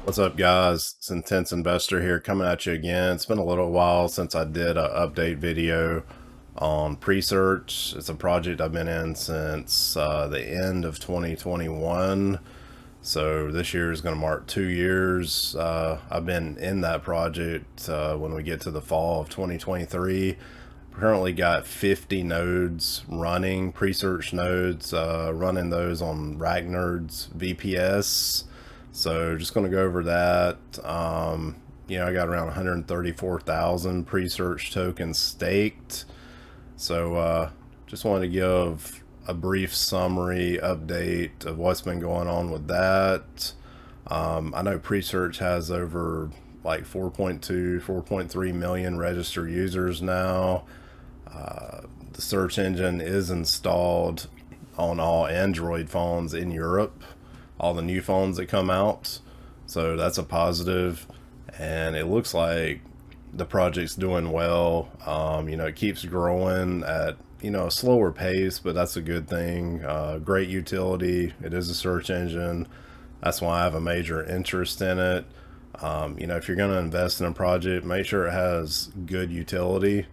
What's up, guys? It's Intense Investor here, coming at you again. It's been a little while since I did an update video on Presearch. It's a project I've been in since the end of 2021. So this year is going to mark 2 years. I've been in that project when we get to the fall of 2023. Currently got 50 nodes running, Presearch nodes, running those on RACKNERDS VPS. So just going to go over that. I got around 134,000 Presearch tokens staked. So just wanted to give a brief summary update of what's been going on with that. I know Presearch has over like 4.2, 4.3 million registered users now. The search engine is installed on all Android phones in Europe, all the new phones that come out. So that's a positive, and it looks like the project's doing well. It keeps growing at, a slower pace, but that's a good thing. Great utility. It is a search engine. That's why I have a major interest in it. If you're going to invest in a project, make sure it has good utility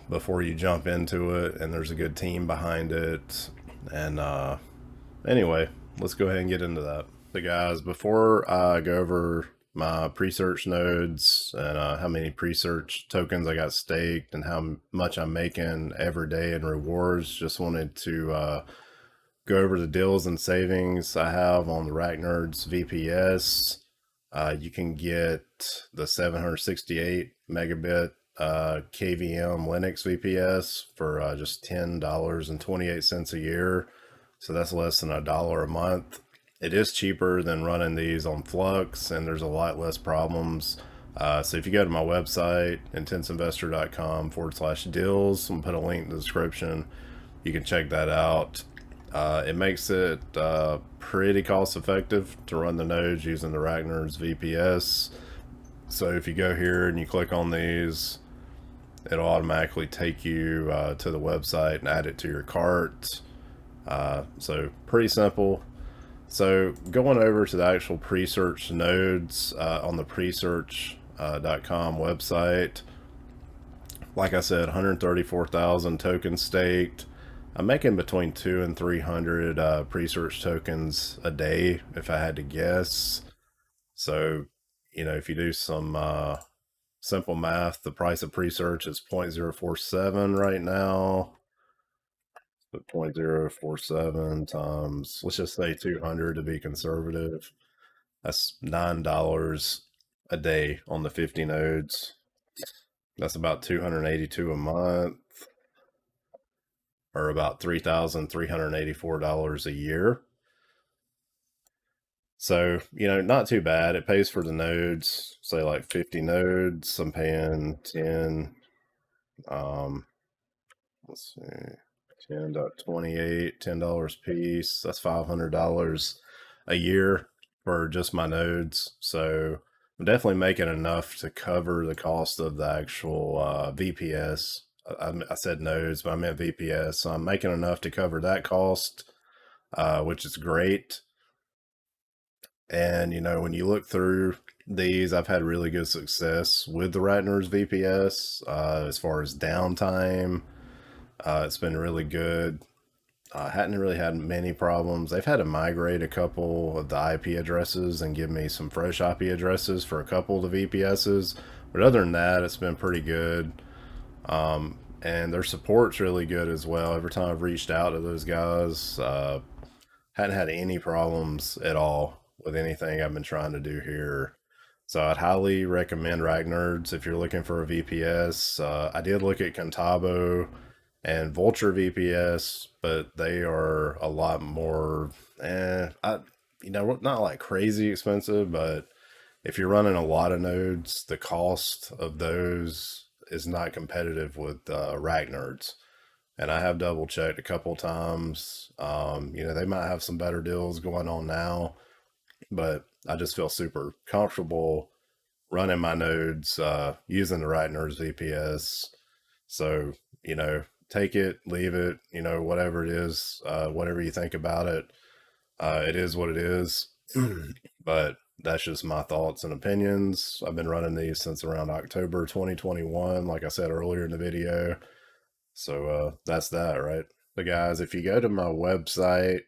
before you jump into it, and there's a good team behind it. And anyway, let's go ahead and get into that. So guys, before I go over my Presearch nodes and how many Presearch tokens I got staked and how much I'm making every day in rewards, just wanted to go over the deals and savings I have on the RACKNERDS VPS. You can get the 768 megabit KVM Linux VPS for just $10.28 a year. So that's less than $1 a month. It is cheaper than running these on Flux, and there's a lot less problems. So if you go to my website, intenseinvestor.com/deals, and put a link in the description, you can check that out. It makes it pretty cost effective to run the nodes using the RACKNERDS VPS. So if you go here and you click on these, it'll automatically take you to the website and add it to your cart. So pretty simple. So going over to the actual Presearch nodes on the Presearch.com website, like I said, 134,000 tokens staked. I'm making between 200 and 300 Presearch tokens a day, if I had to guess. So, if you do some simple math, the price of Presearch is 0.047 right now. But 0.047 times, let's just say 200 to be conservative. That's $9 a day on the 50 nodes. That's about 282 a month, or about $3,384 a year. So, not too bad. It pays for the nodes, say like 50 nodes. I'm paying 10, let's see, 10.28, $10 a piece. That's $500 a year for just my nodes. So I'm definitely making enough to cover the cost of the actual VPS. I said nodes, but I meant VPS. So I'm making enough to cover that cost, which is great. And, when you look through these, I've had really good success with the RACKNERDS VPS as far as downtime. It's been really good. Hadn't really had many problems. They've had to migrate a couple of the IP addresses and give me some fresh IP addresses for a couple of the VPSs. But other than that, it's been pretty good. And their support's really good as well. Every time I've reached out to those guys, hadn't had any problems at all with anything I've been trying to do here. So I'd highly recommend RACKNERDS if you're looking for a VPS. I did look at Contabo and Vulture VPS, but they are a lot more, not like crazy expensive, but if you're running a lot of nodes, the cost of those is not competitive with RACKNERDS. And I have double checked a couple times. They might have some better deals going on now, but I just feel super comfortable running my nodes using the RACKNERDS VPS. So, take it, leave it, whatever it is, whatever you think about it. It is what it is. But that's just my thoughts and opinions. I've been running these since around October 2021, like I said earlier in the video. So that's that, right? But guys, if you go to my website,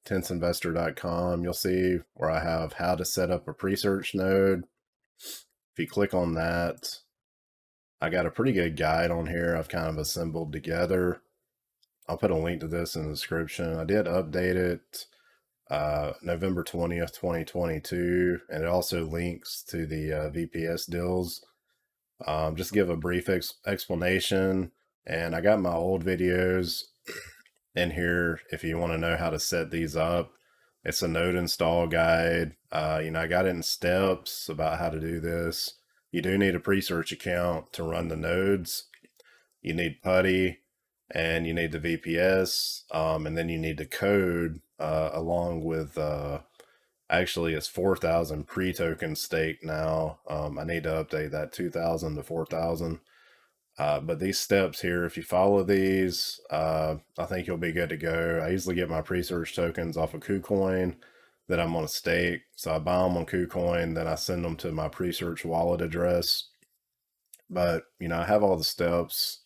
tensinvestor.com, you'll see where I have how to set up a Presearch node. If you click on that, I got a pretty good guide on here I've kind of assembled together. I'll put a link to this in the description. I did update it November 20th, 2022, and it also links to the VPS deals. Just give a brief explanation, and I got my old videos in here if you want to know how to set these up. It's a node install guide. I got it in steps about how to do this. You do need a Presearch account to run the nodes. You need putty, and you need the VPS, and then you need the code along with actually it's 4,000 pre-token stake now. I need to update that 2,000 to 4,000. But these steps here, if you follow these, I think you'll be good to go. I usually get my Presearch tokens off of KuCoin that I'm on a stake. So I buy them on KuCoin, then I send them to my Presearch wallet address. But, I have all the steps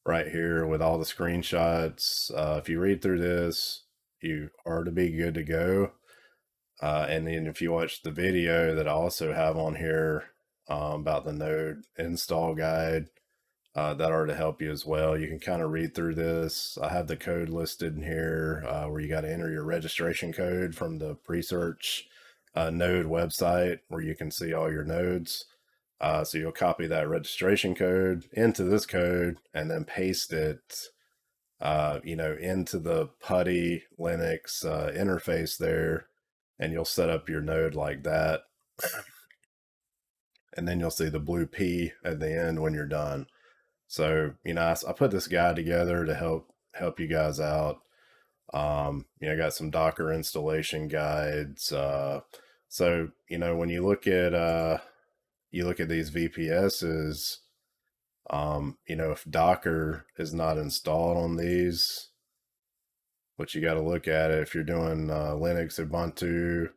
right here with all the screenshots. If you read through this, you are to be good to go. And then if you watch the video that I also have on here about the node install guide, that are to help you as well. You can kind of read through this. I have the code listed in here where you got to enter your registration code from the Presearch node website where you can see all your nodes. So you'll copy that registration code into this code and then paste it, into the putty Linux interface there, and you'll set up your node like that. And then you'll see the blue P at the end when you're done. So, I put this guide together to help you guys out. I got some Docker installation guides. So, when you look at these VPSs, if Docker is not installed on these, but you got to look at it, if you're doing Linux, Ubuntu,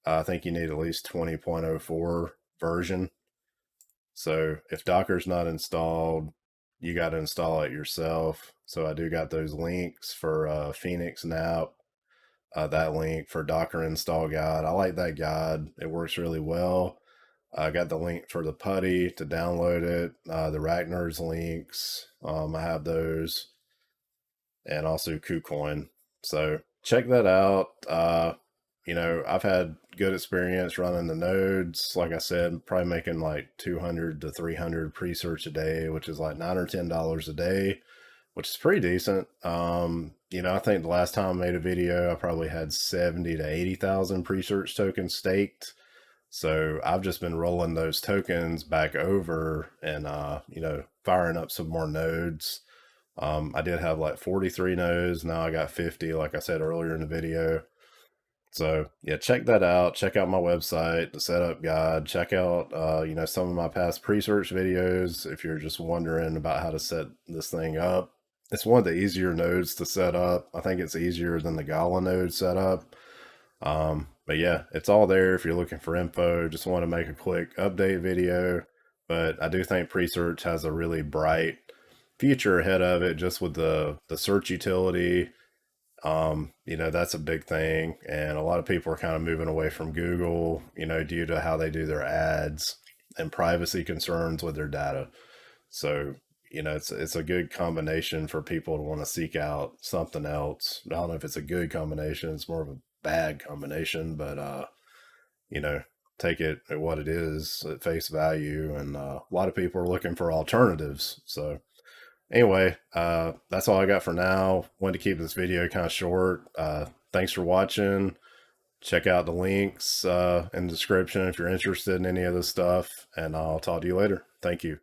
I think you need at least 20.04 version. So if Docker's not installed, you got to install it yourself. So I do got those links for Phoenix NAP, that link for Docker install guide. I like that guide. It works really well. I got the link for the putty to download it, the RACKNERDS links. I have those, and also KuCoin. So check that out. I've had good experience running the nodes. Like I said, probably making like 200 to 300 Presearch a day, which is like $9 or $10 a day, which is pretty decent. I think the last time I made a video, I probably had 70 to 80,000 Presearch tokens staked. So I've just been rolling those tokens back over and, firing up some more nodes. I did have like 43 nodes. Now I got 50, like I said earlier in the video. So yeah, check that out. Check out my website, the setup guide. Check out, some of my past Presearch videos if you're just wondering about how to set this thing up. It's one of the easier nodes to set up. I think it's easier than the Gala node setup. But yeah, it's all there if you're looking for info. Just want to make a quick update video. But I do think Presearch has a really bright future ahead of it, just with the search utility. That's a big thing, and a lot of people are kind of moving away from Google, due to how they do their ads and privacy concerns with their data. So, it's a good combination for people to want to seek out something else. I don't know if it's a good combination, it's more of a bad combination, but take it at what it is at face value, and a lot of people are looking for alternatives. So anyway, that's all I got for now. Wanted to keep this video kind of short. Thanks for watching. Check out the links in the description if you're interested in any of this stuff, and I'll talk to you later. Thank you.